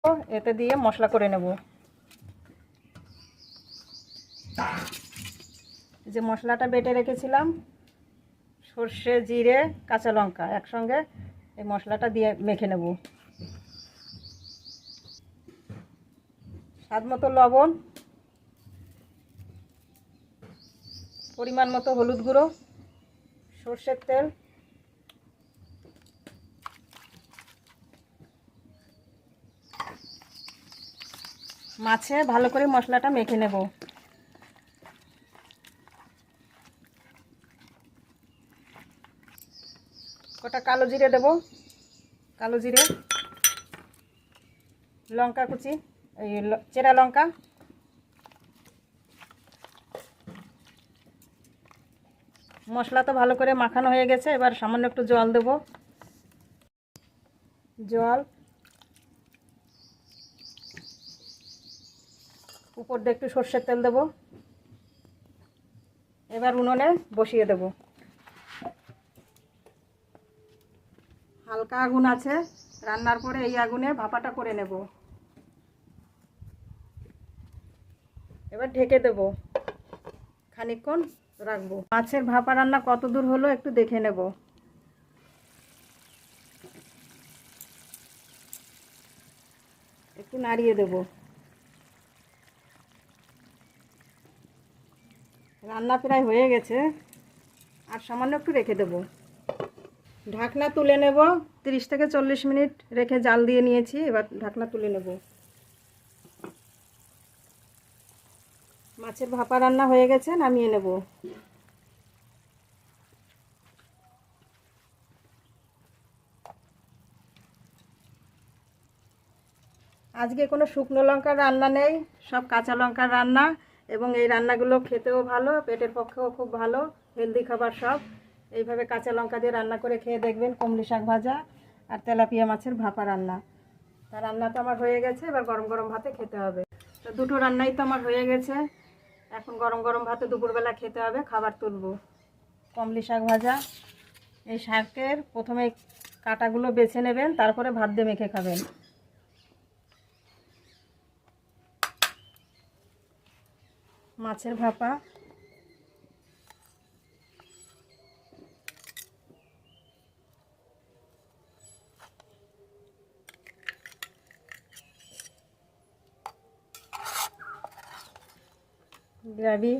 এতে দিয়ে মশলা করে নেব। যে মশলাটা বেটে রেখেছিলাম, সর্ষে, জিরে, কাঁচা লঙ্কা একসঙ্গে এই মশলাটা দিয়ে মেখে নেব। স্বাদ মতো লবণ, পরিমাণ মতো হলুদ গুঁড়ো, সর্ষের তেল, মাছে ভালো করে মশলাটা মেখে নেব। কটা কালো জিরে দেব, কালো জিরে, লঙ্কা কুচি, এই চেরা লঙ্কা, মশলা তো ভালো করে মাখানো হয়ে গেছে। এবার সামান্য একটু জল দেব, জল, উপর দিয়ে একটু সর্ষের তেল দেব। এবার উনুনে বসিয়ে দেব। হালকা আগুন আছে, রান্নার পরে এই আগুনে ভাপাটা করে নেব। এবার ঢেকে দেব, খানিকক্ষণ রাখবো। মাছের ভাপা রান্না কত দূর হলো একটু দেখে নেব। একটু নাড়িয়ে দেব। রান্না প্রায় হয়ে গেছে, আর সামান্য একটু রেখে দেব। ঢাকনা তুলে নেব। 30 থেকে 40 মিনিট রেখে জাল দিয়ে নিয়েছি। এবার ঢাকনা তুলে নেব। মাছের ভাপা রান্না হয়ে গেছে, নামিয়ে নেব। আজকে কোনো শুকনো লঙ্কার রান্না নেই, সব কাঁচা লঙ্কার রান্না, এবং এই রান্নাগুলো খেতেও ভালো, পেটের পক্ষেও খুব ভালো, হেলদি খাবার সব। এইভাবে কাঁচা লঙ্কা দিয়ে রান্না করে খেয়ে দেখবেন। কমলি শাক ভাজা আর তেলাপিয়া মাছের ভাপা রান্না। তা রান্না তো আমার হয়ে গেছে, এবার গরম গরম ভাতে খেতে হবে। তো দুটো রান্নাই তো আমার হয়ে গেছে, এখন গরম গরম ভাতে দুপুরবেলা খেতে হবে। খাবার তুলব। কমলি শাক ভাজা, এই শাকের প্রথমে কাঁটাগুলো বেছে নেবেন, তারপরে ভাত দিয়ে মেখে খাবেন। মাছের ভাপা, গ্রেভি,